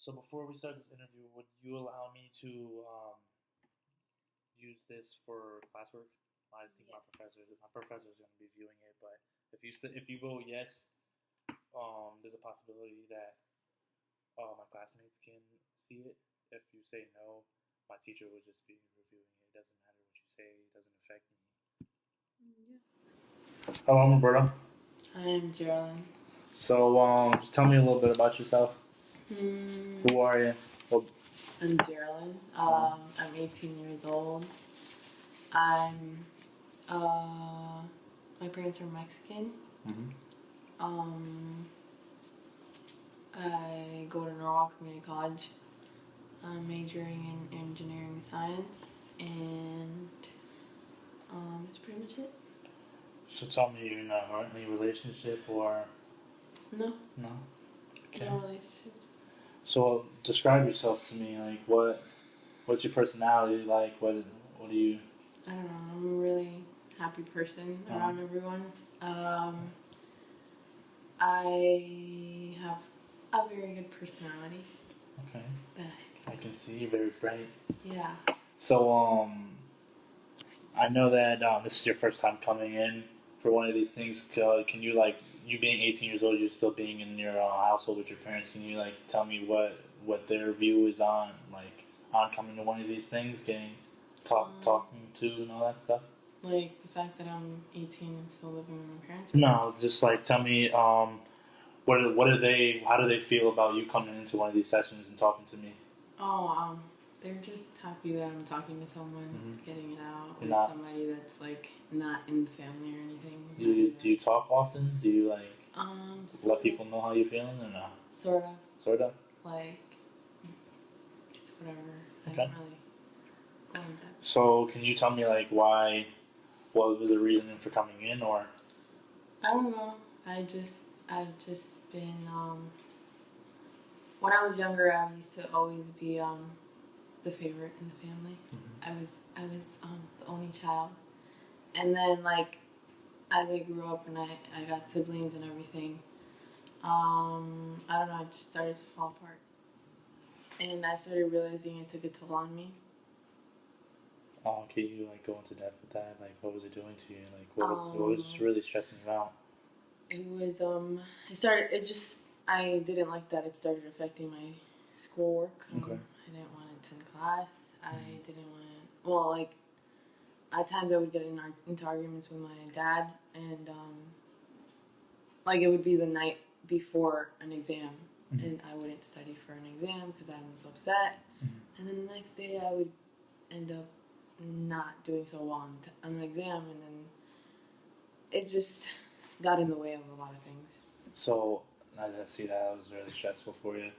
So before we start this interview, would you allow me to use this for classwork? I think Yeah. my professor is going to be viewing it, but if you vote yes, there's a possibility that my classmates can see it. If you say no, my teacher will just be reviewing it. It doesn't matter what you say; it doesn't affect me. Yeah. Hello, Roberto. I'm Geraldine. So, just tell me a little bit about yourself. Hmm. Who are you? Well, I'm Geraldine. I'm 18 years old. I'm. My parents are Mexican. mhm. Um, I go to Norwalk Community College. I'm majoring in engineering science, and that's pretty much it. So tell me, you're in any relationship or No, no? Okay. no relationships. So describe yourself to me. Like, what's your personality like? What do you? I don't know. I'm a really happy person around everyone. Um, I have a very good personality. Okay. That I can see you're very bright. Yeah. So I know that this is your first time coming in for one of these things. Can you like you being 18 years old, you're still being in your household with your parents? Can you like tell me what their view is on on coming to one of these things, getting talking to and all that stuff? Like the fact that I'm 18 and still living with my parents? No, just like tell me what are they? How do they feel about you coming into one of these sessions and talking to me? Oh, they're just happy that I'm talking to someone, getting it out with somebody that's like not in the family or anything. Do you talk often? Do you like let Sort people know how you're feeling or no? Sort of. Sort of. Like it's whatever. I Okay. don't really go into that. So can you tell me like why? What was the reasoning for coming in, or? I don't know. I've just been when I was younger, I used to always be the favorite in the family. I was the only child, and then like as I grew up and I got siblings and everything, I don't know, it just started to fall apart, and I started realizing it took a toll on me. Oh, can you like go into depth with that? Like, what was it doing to you? Like, what was just really stressing you out? It was it just I didn't like that it started affecting my schoolwork. Okay. I didn't want to attend class. I didn't want to. Well, like at times I would get into arguments with my dad, and like it would be the night before an exam, and I wouldn't study for an exam because I was upset, and then the next day I would end up not doing so well on the exam, and then it just got in the way of a lot of things. So I see that was really stressful for you.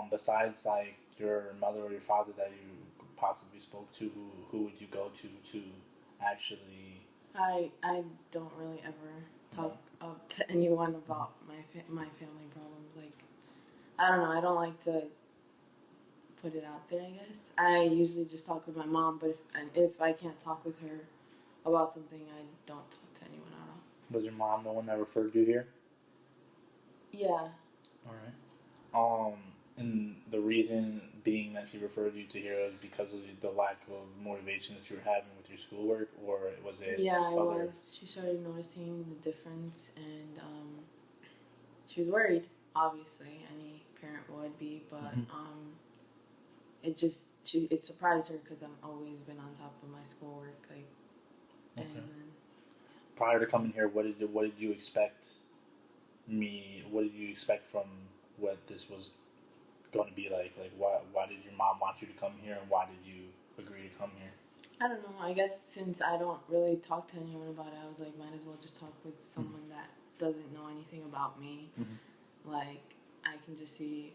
Besides like your mother or your father that you possibly spoke to, who would you go to actually? I don't really ever talk up to anyone about my family problems. Like I don't know. I don't like to put it out there. I guess I usually just talk with my mom. But if I can't talk with her about something, I don't talk to anyone at all. Was your mom the one that referred you here? Yeah. All right. And the reason being that she referred you to here was because of the lack of motivation that you were having with your schoolwork, or was it? Yeah, it was. She started noticing the difference, and she was worried. Obviously, any parent would be, but it surprised her because I've always been on top of my schoolwork. Like, okay. And then, prior to coming here, what did you expect me? What did you expect from what this was going to be like? Like, why did your mom want you to come here, and why did you agree to come here? I don't know. I guess since I don't really talk to anyone about it, I was like, might as well just talk with someone that doesn't know anything about me. Like, I can just see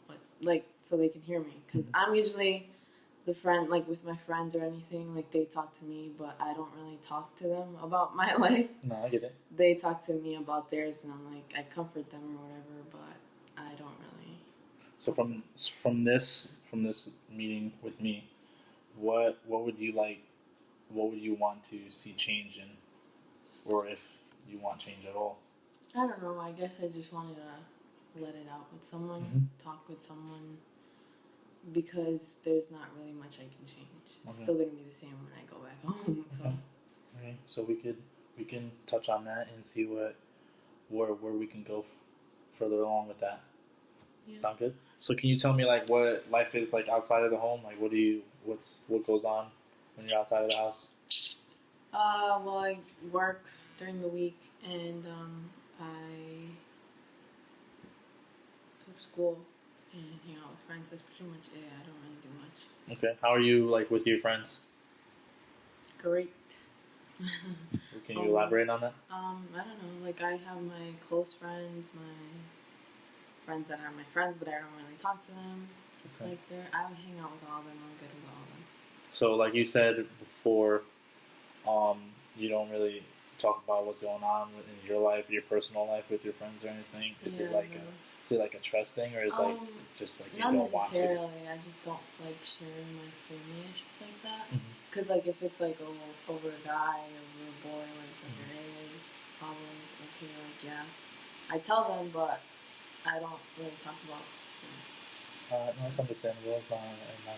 so they can hear me. Because I'm usually the friend, like with my friends or anything, like they talk to me, but I don't really talk to them about my life. No, I get it. They talk to me about theirs, and I'm like, I comfort them or whatever, but I don't really. So from this meeting with me, what would you like? What would you want to see change in, or if you want change at all? I don't know. I guess I just wanted to let it out with someone, Mm-hmm. talk with someone, because there's not really much I can change. It's Okay. still gonna be the same when I go back home. So. Okay. So we can touch on that and see where we can go further along with that. Yeah. Sound good? So can you tell me like what life is like outside of the home? Like what goes on when you're outside of the house? Well, I work during the week, and I go to school and hang out with friends. That's pretty much it. I don't really do much. Okay. How are you like with your friends? Great. Can you elaborate on that? I don't know. Like, I have my close friends, my friends that are my friends, but I don't really talk to them. Okay. Like, I hang out with all of them. I'm good with all of them. So like you said before, you don't really talk about what's going on in your life, your personal life with your friends or anything. Is it like a trust thing, or is like just like you not don't want to? necessarily. I just don't like sharing my family issues like that. Mm-hmm. Cause like if it's like over a guy or over a boy, like if there is problems, okay, like yeah, I tell them, but I don't really talk about. No, that's understandable. It's not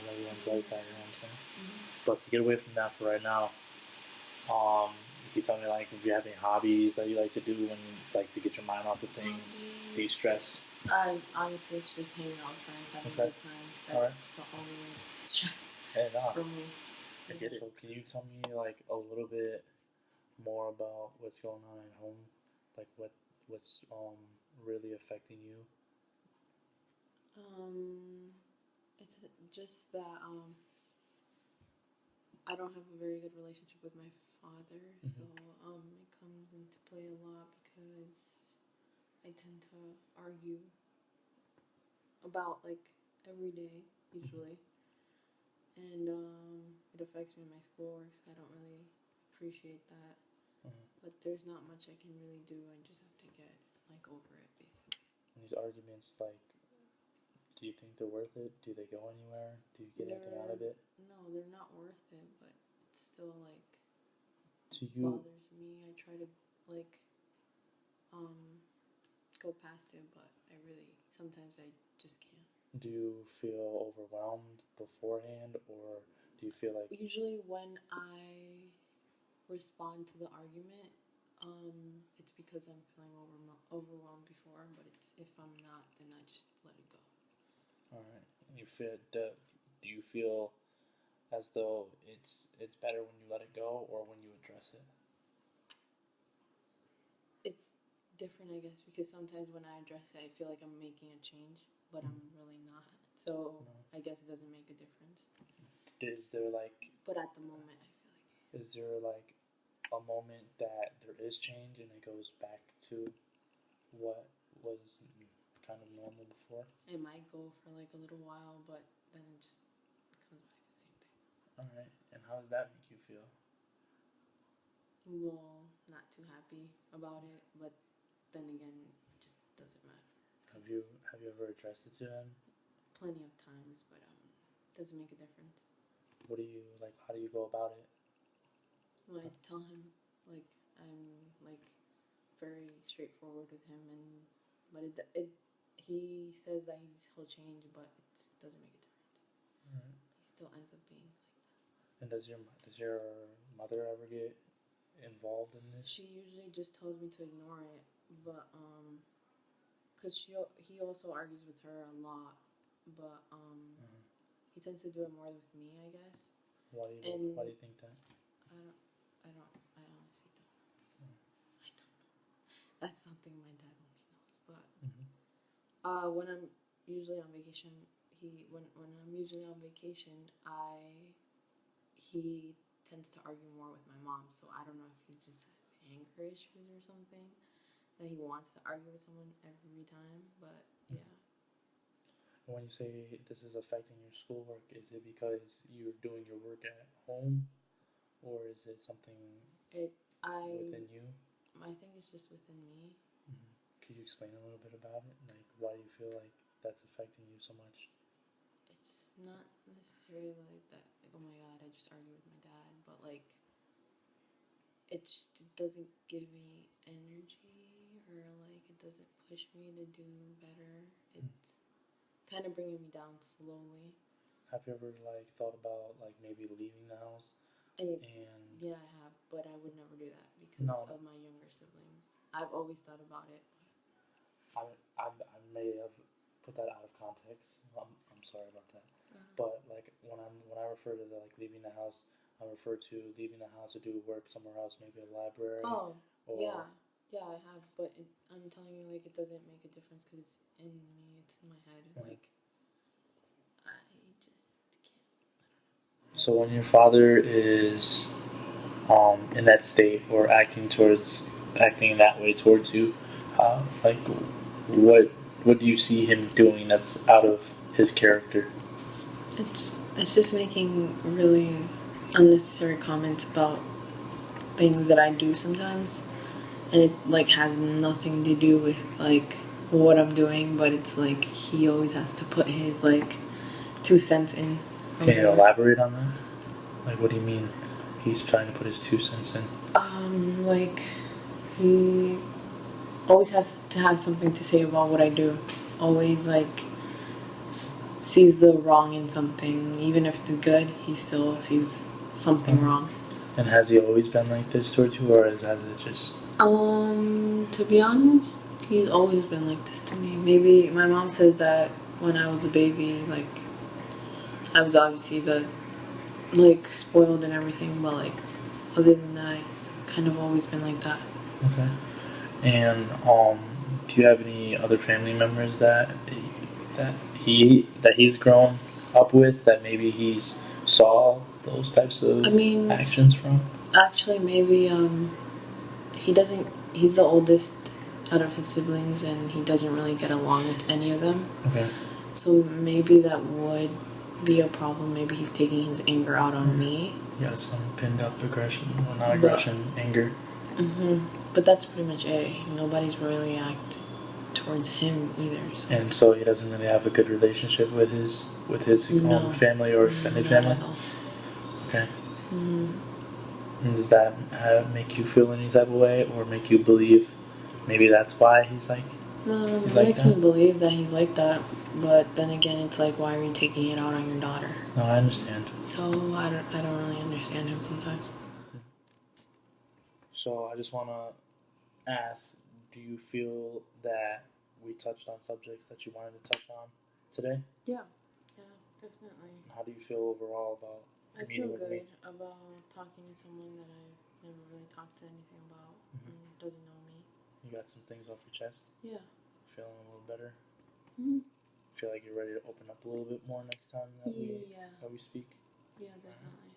everyone's like that, you know what I'm saying? Mm-hmm. But to get away from that for right now, if you tell me like if you have any hobbies that you like to do when like to get your mind off of things, de-stress. Honestly, it's just hanging out with friends, having a good time. That's the only stress for me. I get it. So can you tell me like a little bit more about what's going on at home? Like what's really affecting you? It's just that I don't have a very good relationship with my father, Mm-hmm. so it comes into play a lot because I tend to argue about like every day usually, and it affects me in my schoolwork. So I don't really appreciate that, but there's not much I can really do. I just have to get like over it basically. These arguments, like, do you think they're worth it? Do they go anywhere? Do you get anything out of it? No, they're not worth it, but it's still like bothers me. I try to like go past it, but I really sometimes I just can't. Do you feel overwhelmed beforehand, or do you feel like usually when I respond to the argument, it's because I'm feeling overwhelmed before, but it's if I'm not, then I just let it go. all right? Do you feel as though it's better when you let it go or when you address it? It's different, I guess, because sometimes when I address it, I feel like I'm making a change, but I'm really not. So I guess it doesn't make a difference. Is there like? But at the moment, I feel like. Is there like a moment that there is change and it goes back to what was kind of normal before? It might go for like a little while, but then it just comes back to the same thing. All right. And how does that make you feel? Well, not too happy about it, but then again, it just doesn't matter. Have you ever addressed it to him? Plenty of times, but doesn't make a difference. What do you like? How do you go about it? Well, I tell him like I'm like very straightforward with him, but he says that he'll change, but it doesn't make a difference. Right. He still ends up being like that. And does your mother ever get involved in this? She usually just tells me to ignore it, but because he also argues with her a lot, but he tends to do it more with me, I guess. Why do you think that? I honestly don't know. I don't know. That's something my dad only knows. But when I'm usually on vacation, when I'm usually on vacation, he tends to argue more with my mom. So I don't know if he just has anger issues or something that he wants to argue with someone every time. But yeah. When you say this is affecting your schoolwork, is it because you're doing your work at home, or is it something within you? I think it's just within me. Could you explain a little bit about it? Like, why do you feel like that's affecting you so much? It's not necessarily like that. Like, oh my god, I just argue with my dad, but like, it doesn't give me energy Like, it doesn't push me to do better. It's kind of bringing me down slowly. Have you ever like thought about like maybe leaving the house? And And yeah, I have, but I would never do that because No. of my younger siblings. I've always thought about it. I may have put that out of context. I'm sorry about that. But like when I refer to the, like leaving the house, I refer to leaving the house to do work somewhere else, maybe a library. Oh, or yeah, I have, but I'm telling you, like, it doesn't make a difference because it's in me, it's in my head. Mhm. Like, I just can't. So when your father is in that state or acting that way towards you, like what do you see him doing that's out of his character? It's just making really unnecessary comments about things that I do sometimes, and it like has nothing to do with like what I'm doing, but it's like he always has to put his like 2 cents in. Can you elaborate on that? Like, what do you mean he's trying to put his 2 cents in? Like, he always has to have something to say about what I do. Always, like, sees the wrong in something. Even if it's good, he still sees something wrong. And has he always been like this towards you, or has it just... To be honest, he's always been like this to me. Maybe my mom says that when I was a baby, like, I was obviously like, spoiled and everything, but, like, other than that, he's kind of always been like that. Okay. And, do you have any other family members that he's grown up with that maybe he's saw those types of actions from? Actually, maybe, he's the oldest out of his siblings, and he doesn't really get along with any of them. Okay. So maybe that would be a problem. Maybe he's taking his anger out on me. Yeah, some pinned up aggression, well, not aggression, anger. But that's pretty much it. Nobody's really act towards him either. So. And so he doesn't really have a good relationship with his family or extended family? At all. Okay. And does that make you feel any type of way, or make you believe maybe that's why he's like... It makes me believe that he's like that, but then again, it's like, why are you taking it out on your daughter? No, I understand. So I don't really understand him sometimes. So I just want to ask, do you feel that we touched on subjects that you wanted to touch on today? Yeah, definitely. How do you feel overall about I meeting feel with good me? about talking to someone that I've never really talked to anything about and doesn't know me. You got some things off your chest? Yeah. Feeling a little better? Feel like you're ready to open up a little bit more next time that we speak? Yeah, definitely.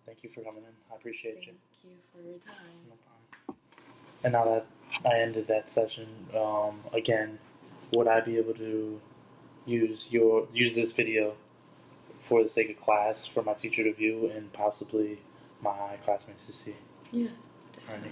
Thank you for coming in. I appreciate you. Thank you for your time. No problem. And now that I ended that session, again, would I be able to use this video for the sake of class for my teacher to view and possibly my classmates to see? Yeah, definitely.